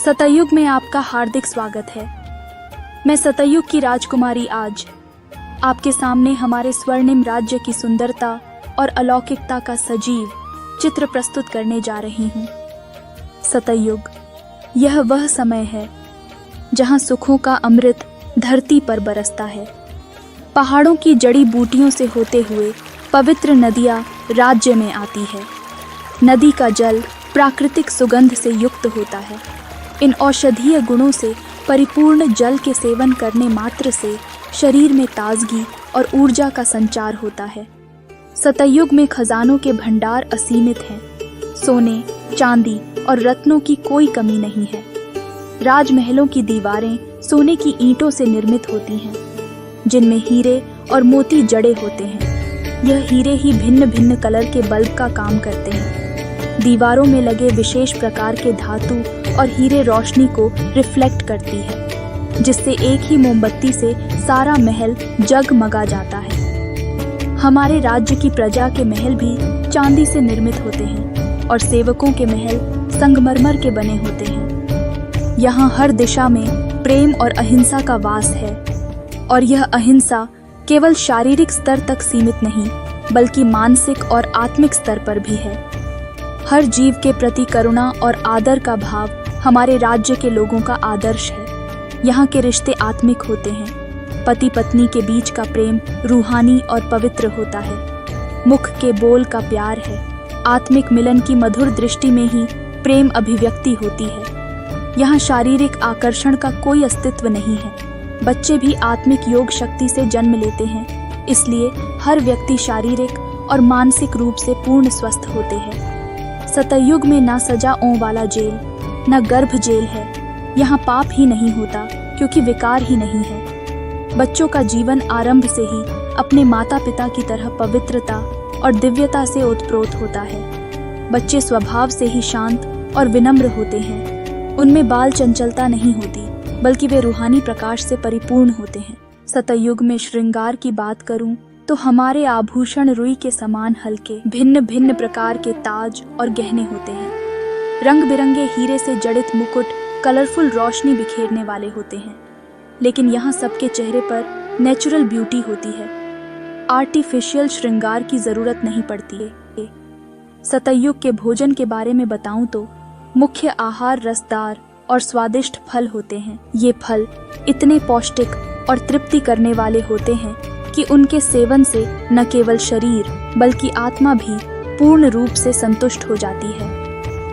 सतयुग में आपका हार्दिक स्वागत है। मैं सतयुग की राजकुमारी आज आपके सामने हमारे स्वर्णिम राज्य की सुंदरता और अलौकिकता का सजीव चित्र प्रस्तुत करने जा रही हूँ। सतयुग यह वह समय है जहाँ सुखों का अमृत धरती पर बरसता है। पहाड़ों की जड़ी बूटियों से होते हुए पवित्र नदियाँ राज्य में आती है। नदी का जल प्राकृतिक सुगंध से युक्त होता है। इन औषधीय गुणों से परिपूर्ण जल के सेवन करने मात्र से शरीर में ताजगी और ऊर्जा का संचार होता है। सतयुग में खजानों के भंडार असीमित हैं। सोने, चांदी और रत्नों की कोई कमी नहीं है। राजमहलों की दीवारें सोने की ईंटों से निर्मित होती हैं, जिनमें हीरे और मोती जड़े होते हैं। यह हीरे ही भिन्न भिन्न कलर के बल्ब का काम करते हैं। दीवारों में लगे विशेष प्रकार के धातु और हीरे रोशनी को रिफ्लेक्ट करती है, जिससे एक ही मोमबत्ती से सारा महल जगमगा जाता है। हमारे राज्य की प्रजा के महल भी चांदी से निर्मित होते हैं और सेवकों के महल संगमरमर के बने होते हैं। यहाँ हर दिशा में प्रेम और अहिंसा का वास है, और यह अहिंसा केवल शारीरिक स्तर तक सीमित नहीं, बल्कि मानसिक और आत्मिक स्तर पर भी है। हर जीव के प्रति करुणा और आदर का भाव हमारे राज्य के लोगों का आदर्श है। यहाँ के रिश्ते आत्मिक होते हैं। पति पत्नी के बीच का प्रेम रूहानी और पवित्र होता है। मुख के बोल का प्यार है। आत्मिक मिलन की मधुर दृष्टि में ही प्रेम अभिव्यक्ति होती है। यहाँ शारीरिक आकर्षण का कोई अस्तित्व नहीं है। बच्चे भी आत्मिक योग शक्ति से जन्म लेते हैं, इसलिए हर व्यक्ति शारीरिक और मानसिक रूप से पूर्ण स्वस्थ होते हैं। सतयुग में ना सजाओं वाला जेल, न गर्भ जेल है। यहाँ पाप ही नहीं होता, क्योंकि विकार ही नहीं है। बच्चों का जीवन आरंभ से ही अपने माता पिता की तरह पवित्रता और दिव्यता से ओतप्रोत होता है। बच्चे स्वभाव से ही शांत और विनम्र होते हैं। उनमें बाल चंचलता नहीं होती, बल्कि वे रूहानी प्रकाश से परिपूर्ण होते हैं। सतयुग में श्रृंगार की बात करूं तो हमारे आभूषण रुई के समान हल्के भिन्न भिन्न प्रकार के ताज और गहने होते हैं। रंग बिरंगे हीरे से जड़ित मुकुट कलरफुल रोशनी बिखेरने वाले होते हैं। लेकिन यहाँ सबके चेहरे पर नेचुरल ब्यूटी होती है। आर्टिफिशियल श्रृंगार की जरूरत नहीं पड़ती है। सतयुग के भोजन के बारे में बताऊं तो मुख्य आहार रसदार और स्वादिष्ट फल होते हैं। ये फल इतने पौष्टिक और तृप्ति करने वाले होते हैं कि उनके सेवन से न केवल शरीर बल्कि आत्मा भी पूर्ण रूप से संतुष्ट हो जाती है।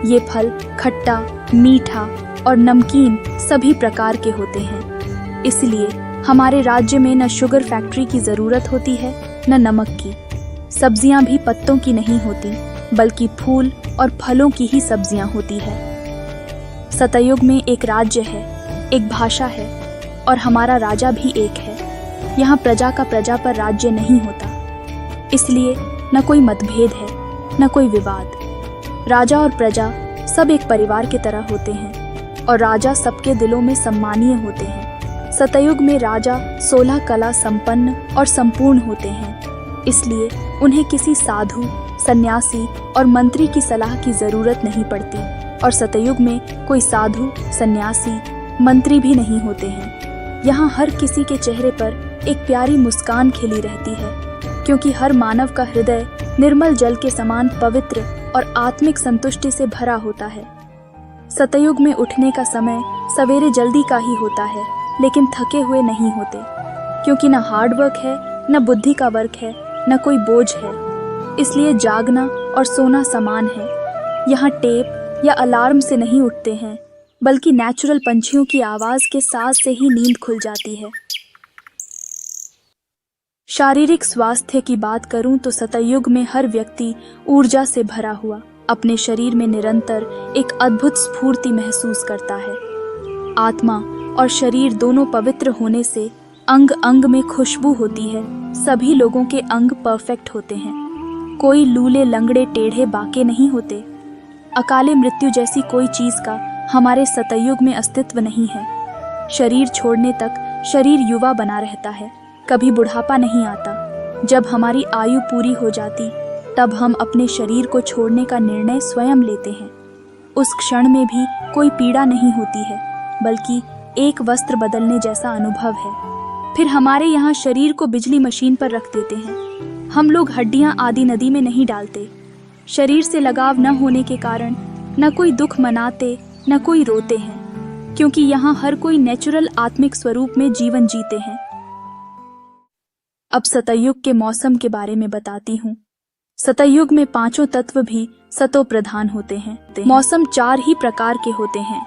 ये फल खट्टा, मीठा और नमकीन सभी प्रकार के होते हैं। इसलिए हमारे राज्य में न शुगर फैक्ट्री की जरूरत होती है, न नमक की। सब्जियां भी पत्तों की नहीं होती, बल्कि फूल और फलों की ही सब्जियां होती है। सतयुग में एक राज्य है, एक भाषा है, और हमारा राजा भी एक है। यहाँ प्रजा का प्रजा पर राज्य नहीं होता, इसलिए न कोई मतभेद है, न कोई विवाद। राजा और प्रजा सब एक परिवार की तरह होते हैं, और राजा सबके दिलों में सम्मानीय होते हैं। सतयुग में राजा 16 कला संपन्न और संपूर्ण होते हैं, इसलिए उन्हें किसी साधु, सन्यासी और मंत्री की सलाह की जरूरत नहीं पड़ती। और सतयुग में कोई साधु, सन्यासी, मंत्री भी नहीं होते हैं। यहाँ हर किसी के चेहरे पर एक प्यारी मुस्कान खिली रहती है, क्योंकि हर मानव का हृदय निर्मल जल के समान पवित्र और आत्मिक संतुष्टि से भरा होता है। सतयुग में उठने का समय सवेरे जल्दी का ही होता है, लेकिन थके हुए नहीं होते, क्योंकि न हार्ड वर्क है, न बुद्धि का वर्क है, न कोई बोझ है। इसलिए जागना और सोना समान है। यहाँ टेप या अलार्म से नहीं उठते हैं, बल्कि नेचुरल पंछियों की आवाज के साथ से ही नींद खुल जाती है। शारीरिक स्वास्थ्य की बात करूं तो सतयुग में हर व्यक्ति ऊर्जा से भरा हुआ अपने शरीर में निरंतर एक अद्भुत स्फूर्ति महसूस करता है। आत्मा और शरीर दोनों पवित्र होने से अंग अंग में खुशबू होती है। सभी लोगों के अंग परफेक्ट होते हैं। कोई लूले लंगड़े टेढ़े बाके नहीं होते। अकाले मृत्यु जैसी कोई चीज का हमारे सतयुग में अस्तित्व नहीं है। शरीर छोड़ने तक शरीर युवा बना रहता है, कभी बुढ़ापा नहीं आता। जब हमारी आयु पूरी हो जाती, तब हम अपने शरीर को छोड़ने का निर्णय स्वयं लेते हैं। उस क्षण में भी कोई पीड़ा नहीं होती है, बल्कि एक वस्त्र बदलने जैसा अनुभव है। फिर हमारे यहाँ शरीर को बिजली मशीन पर रख देते हैं। हम लोग हड्डियां आदि नदी में नहीं डालते। शरीर से लगाव न होने के कारण न कोई दुख मनाते न कोई रोते हैं, क्योंकि यहाँ हर कोई नेचुरल आत्मिक स्वरूप में जीवन जीते हैं। अब सतयुग के मौसम के बारे में बताती हूँ। सतयुग में पांचों तत्व भी सतो प्रधान होते हैं। मौसम 4 ही प्रकार के होते हैं,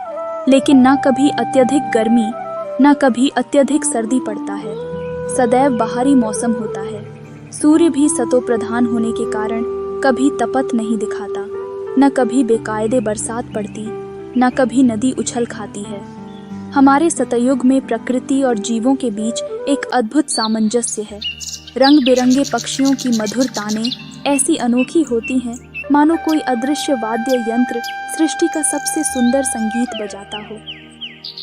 लेकिन न कभी अत्यधिक गर्मी न कभी अत्यधिक सर्दी पड़ता है। सदैव बाहरी मौसम होता है। सूर्य भी सतो प्रधान होने के कारण कभी तपत नहीं दिखाता, न कभी बेकायदे बरसात पड़ती, न कभी नदी उछल खाती है। हमारे सतयुग में प्रकृति और जीवों के बीच एक अद्भुत सामंजस्य है। रंग बिरंगे पक्षियों की मधुर ताने ऐसी अनोखी होती हैं मानो कोई अदृश्य वाद्य यंत्र सृष्टि का सबसे सुंदर संगीत बजाता हो।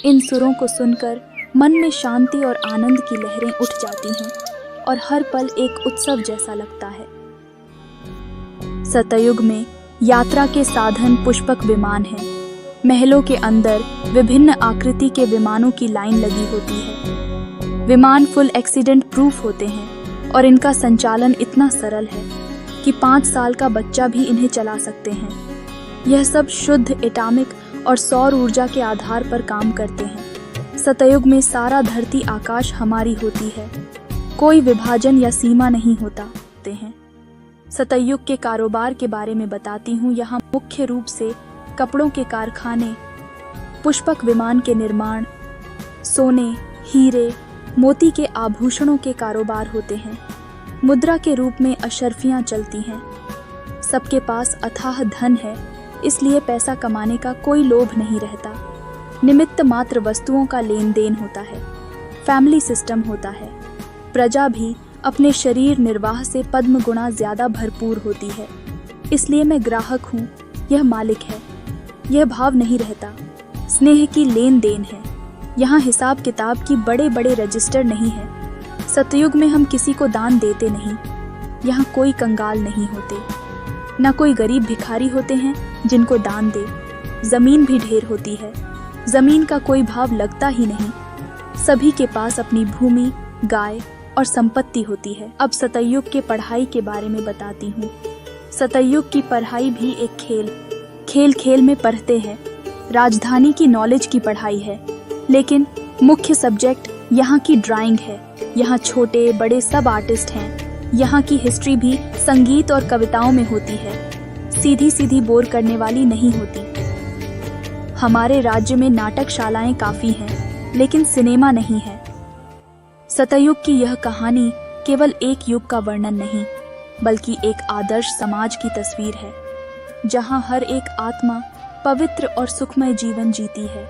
इन सुरों को सुनकर मन में शांति और आनंद की लहरें उठ जाती हैं और हर पल एक उत्सव जैसा लगता है। सतयुग में यात्रा के साधन पुष्पक विमान हैं। महलों के अंदर विभिन्न आकृति के विमानों की लाइन लगी होती है। विमान फुल एक्सीडेंट प्रूफ होते हैं और इनका संचालन इतना सरल है कि 5 साल का बच्चा भी इन्हें चला सकते हैं। यह सब शुद्ध एटॉमिक और सौर ऊर्जा के आधार पर काम करते हैं। सतयुग में सारा धरती आकाश हमारी होती है। कोई विभाजन या सीमा नहीं होता हैं। सतयुग के कारोबार के बारे में बताती हूँ। यहाँ मुख्य रूप से कपड़ों के कारखाने, पुष्पक विमान के निर्माण, सोने, हीरे, मोती के आभूषणों के कारोबार होते हैं। मुद्रा के रूप में अशर्फियाँ चलती हैं। सबके पास अथाह धन है, इसलिए पैसा कमाने का कोई लोभ नहीं रहता। निमित्त मात्र वस्तुओं का लेन देन होता है। फैमिली सिस्टम होता है। प्रजा भी अपने शरीर निर्वाह से पद्म गुणा ज्यादा भरपूर होती है। इसलिए मैं ग्राहक हूँ, यह मालिक है। यह भाव नहीं रहता। स्नेह की लेन देन है। यहाँ हिसाब किताब की बड़े बड़े रजिस्टर नहीं है। सतयुग में हम किसी को दान देते नहीं। यहाँ कोई कंगाल नहीं होते, न कोई गरीब भिखारी होते हैं जिनको दान दे। जमीन भी ढेर होती है। जमीन का कोई भाव लगता ही नहीं। सभी के पास अपनी भूमि, गाय और संपत्ति होती है। अब सतयुग के पढ़ाई के बारे में बताती हूँ। सतयुग की पढ़ाई भी एक खेल खेल में पढ़ते हैं। राजधानी की नॉलेज की पढ़ाई है, लेकिन मुख्य सब्जेक्ट यहाँ की ड्राइंग है। यहाँ छोटे बड़े सब आर्टिस्ट हैं। यहाँ की हिस्ट्री भी संगीत और कविताओं में होती है। सीधी सीधी बोर करने वाली नहीं होती। हमारे राज्य में नाटकशालाएं काफी हैं, लेकिन सिनेमा नहीं है। सतयुग की यह कहानी केवल एक युग का वर्णन नहीं, बल्कि एक आदर्श समाज की तस्वीर है, जहां हर एक आत्मा पवित्र और सुखमय जीवन जीती है।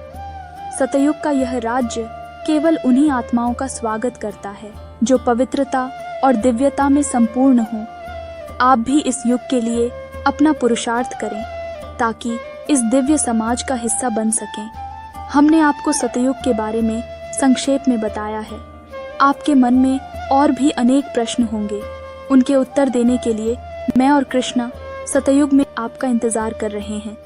सतयुग का यह राज्य केवल उन्हीं आत्माओं का स्वागत करता है जो पवित्रता और दिव्यता में संपूर्ण हो। आप भी इस युग के लिए अपना पुरुषार्थ करें, ताकि इस दिव्य समाज का हिस्सा बन सकें। हमने आपको सतयुग के बारे में संक्षेप में बताया है। आपके मन में और भी अनेक प्रश्न होंगे। उनके उत्तर देने के लिए मैं और कृष्णा सतयुग में आपका इंतजार कर रहे हैं।